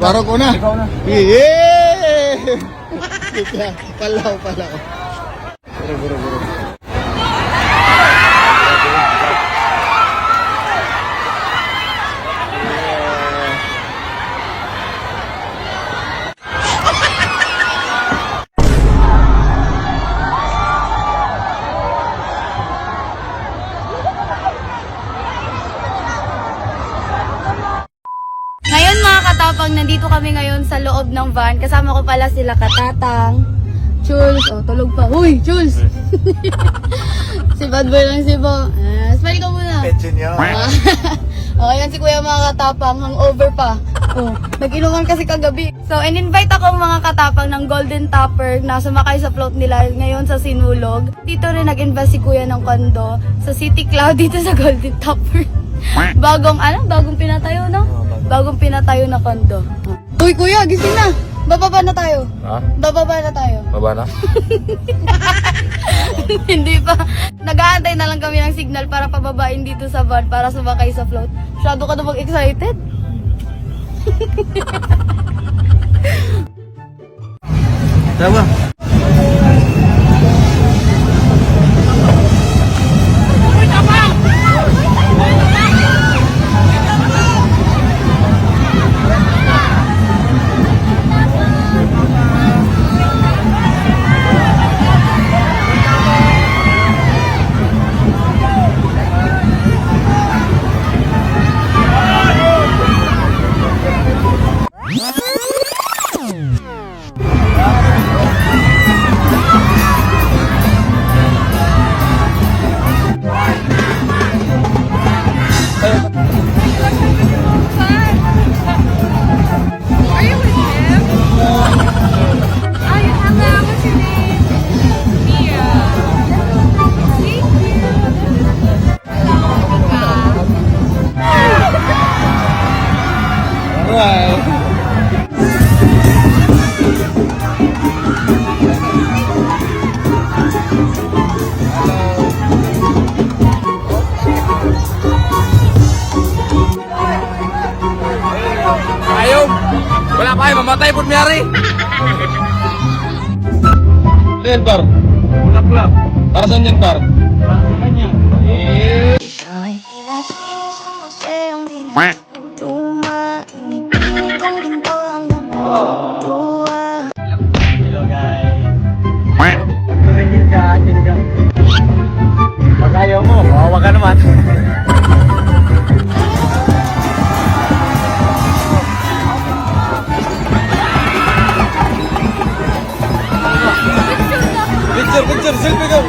Parang ko na. Ikaw na. Yeah! Palaw. Buro. Ngayon mga katapang, nandito kami ngayon sa loob ng van. Kasama ko pala sila Katatang, Jules, oh tulog pa. Uy, Jules! Si Bad Boy lang si Bo. Smile ka muna. Pension niya. Okay yan si Kuya mga katapang, hangover pa. Oh, nag-inuman kasi kagabi. So, in-invite ako mga katapang ng Golden Topper na sumakay sa float nila ngayon sa Sinulog. Dito rin nag-invest si Kuya ng kondo sa City Cloud dito sa Golden Topper. Bagong pinatayo, no? Bagong pinatayo na kondo. Uy, Kuya, gising na. Bababa na tayo. Ha? Bababa na tayo. Baba na? Hindi pa. Nag-aantay na lang kami ng signal para pababain dito sa van para sumakay sa float. Masyado ka na mag-excited? Tama. Ayaw! Wala pa kayo, mamatay po miyari! Ano yan, par? Ulap-ulap. Para saan yan, par? Para sa kanya. Hello, guys. Pag ayaw mo, kawawa ka naman. Picture, selfie go!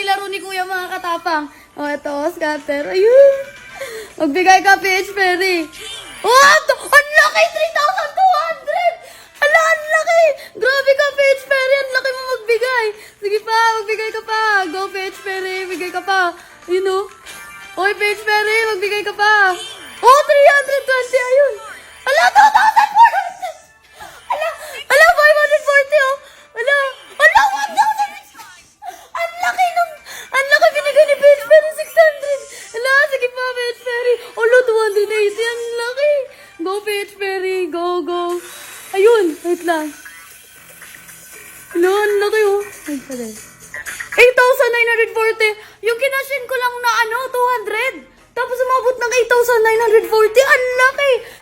nilaro ni Kuya mga katapang. O, ito, scatter. Ayun. Magbigay ka, PH Perry. What? Ang laki! 3,200! Hala, ang laki! Grabe ka, PH Perry. Ang laki mo magbigay. Sige pa, magbigay ka pa. Go, PH Perry. Bigay ka pa. Ayun o. Oy, PH Perry, magbigay ka pa. Oh, 320. Ayun. Hala, 2,400! Hala, 540 oh. Hala, 1,000! Ang laki binigay ni PH Perry Hala, ang laki oh. Ay, pala. 8,940. Yung kinashin ko lang na 200. Tapos umabot ng 8,940. Ang laki.